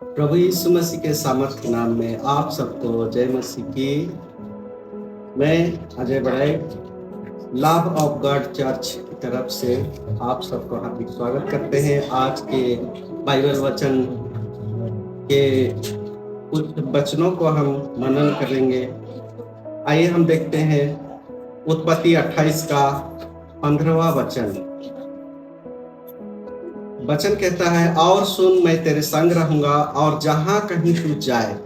प्रभु यीशु मसीह के सामर्थ्य नाम में आप सबको जय मसीह की। मैं अजय बड़ाई लव ऑफ गॉड चर्च की तरफ से आप सबको हार्दिक स्वागत करते हैं। आज के बाइबल वचन के कुछ वचनों को हम मनन करेंगे। आइए हम देखते हैं उत्पत्ति 28 का 15वां वचन। वचन कहता है, और सुन, मैं तेरे संग रहूंगा और जहां कहीं तू जाए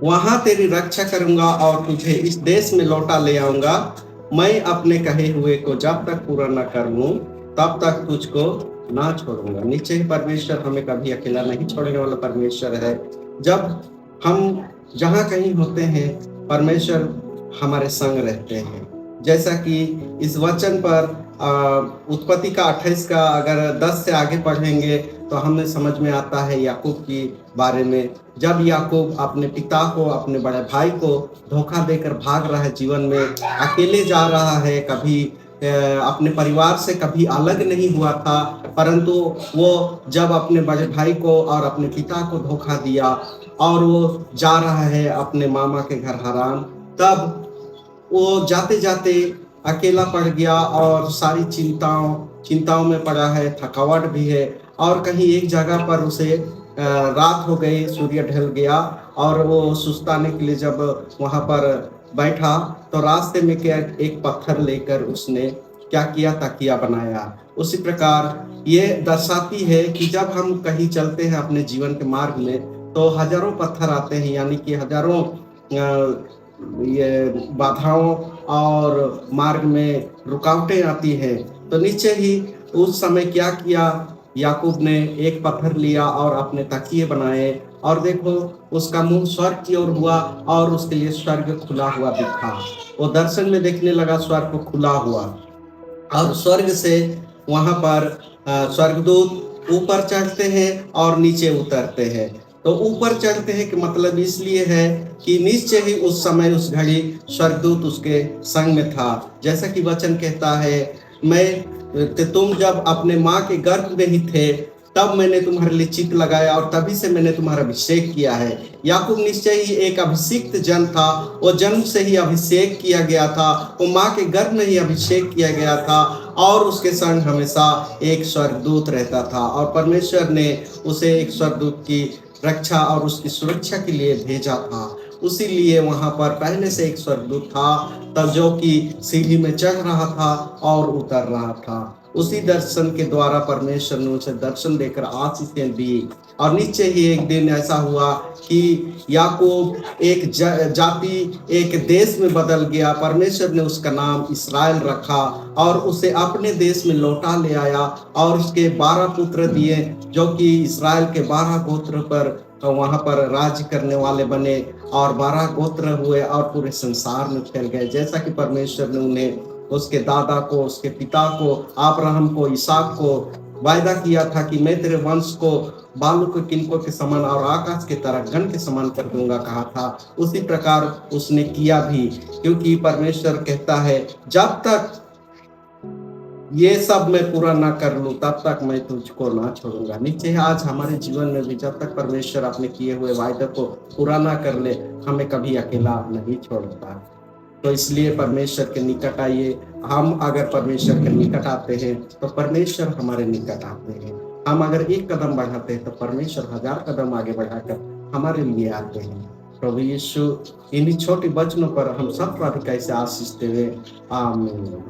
वहां तेरी रक्षा करूंगा और तुझे इस देश में लौटा ले आऊंगा। मैं अपने कहे हुए को जब तक पूरा न कर लूं तब तक तुझको ना छोड़ूंगा। नीचे ही परमेश्वर हमें कभी अकेला नहीं छोड़ने वाला परमेश्वर है। जब हम जहां कहीं होते हैं परमेश्वर हमारे संग रहते हैं। जैसा कि इस वचन पर उत्पत्ति का 28 का अगर 10 से आगे पढ़ेंगे तो हमें समझ में आता है याकूब की बारे में। जब याकूब अपने पिता को, अपने बड़े भाई को धोखा देकर भाग रहा है, जीवन में अकेले जा रहा है, कभी अपने परिवार से कभी अलग नहीं हुआ था, परंतु वो जब अपने बड़े भाई को और अपने पिता को धोखा दिया और वो जा रहा है अपने मामा के घर हरान, तब वो जाते जाते अकेला पड़ गया और सारी चिंताओं में पड़ा है, थकावट भी है। और कहीं एक जगह पर उसे रात हो गई, सूर्य ढल गया और वो सुस्ताने के लिए जब वहां पर बैठा तो रास्ते में क्या एक पत्थर लेकर उसने क्या किया, तकिया बनाया। उसी प्रकार ये दर्शाती है कि जब हम कहीं चलते हैं अपने जीवन के मार्ग में तो हजारों पत्थर आते हैं, यानी कि हजारों ये बाधाओं और मार्ग में रुकावटें आती हैं। तो नीचे ही उस समय क्या किया, याकूब ने एक पत्थर लिया और अपने तकिए बनाए और देखो उसका मुंह स्वर्ग की ओर हुआ और उसके लिए स्वर्ग खुला हुआ दिखा। वो दर्शन में देखने लगा स्वर्ग को खुला हुआ और स्वर्ग से वहां पर स्वर्गदूत ऊपर चढ़ते हैं और नीचे उतरते हैं। तो ऊपर चढ़ते हैं कि मतलब इसलिए है कि नीचे ही उस समय उस घड़ी स्वर्गदूत उसके संग में था। जैसा कि वचन कहता है, तुम जब अपने माँ के गर्भ में ही थे तब मैंने तुम्हारे लिए चित्त लगाया और तभी से मैंने तुम्हारा अभिषेक किया है। याकूब निश्चय ही एक अभिषिक्त जन था, वो जन्म से ही अभिषेक किया गया था, वो माँ के गर्भ में ही अभिषेक किया गया था और उसके संग हमेशा एक स्वर्गदूत रहता था और परमेश्वर ने उसे एक स्वर्गदूत की रक्षा और उसकी सुरक्षा के लिए भेजा था। उसी लिए वहां पर पहले से एक स्वर्गदूत था तब जो कि सीढ़ी में चढ़ रहा था और उतर रहा था। उसी दर्शन के द्वारा परमेश्वर ने उसे दर्शन देकर आशीषें दी। और नीचे ही एक दिन ऐसा हुआ कि याकूब एक जाति, एक देश में बदल गया। परमेश्वर ने उसका नाम इस्राएल रखा और उसे अपने देश में लौटा ले आया और उसके 12 पुत्र दिए जो कि इस्राएल के 12 गोत्र पर वहां पर राज्य करने वाले बने और 12 गोत्र हुए और पूरे संसार में फैल गए। जैसा कि परमेश्वर ने उन्हें, उसके दादा को, उसके पिता को, अब्राहम को, इसहाक को वायदा किया था कि मैं तेरे वंश को बालू के किनकों के समान और आकाश के तरह गण के समान कर दूंगा कहा था। उसी प्रकार उसने किया भी, क्योंकि परमेश्वर कहता है जब तक ये सब मैं पूरा ना कर लूं तब तक मैं तुझको ना छोड़ूंगा। नीचे आज हमारे जीवन में भी जब तक परमेश्वर अपने किए हुए वायदे को पूरा ना कर ले हमें कभी अकेला नहीं छोड़ता। तो इसलिए परमेश्वर के निकट आइए। हम अगर परमेश्वर के निकट आते हैं तो परमेश्वर हमारे निकट आते हैं। हम अगर एक कदम बढ़ाते हैं तो परमेश्वर 1000 कदम आगे बढ़ाकर हमारे लिए आते हैं। प्रभु यीशु इन्हीं छोटी वचनों पर हम सब को अधिक से आशीष देवे। आमीन।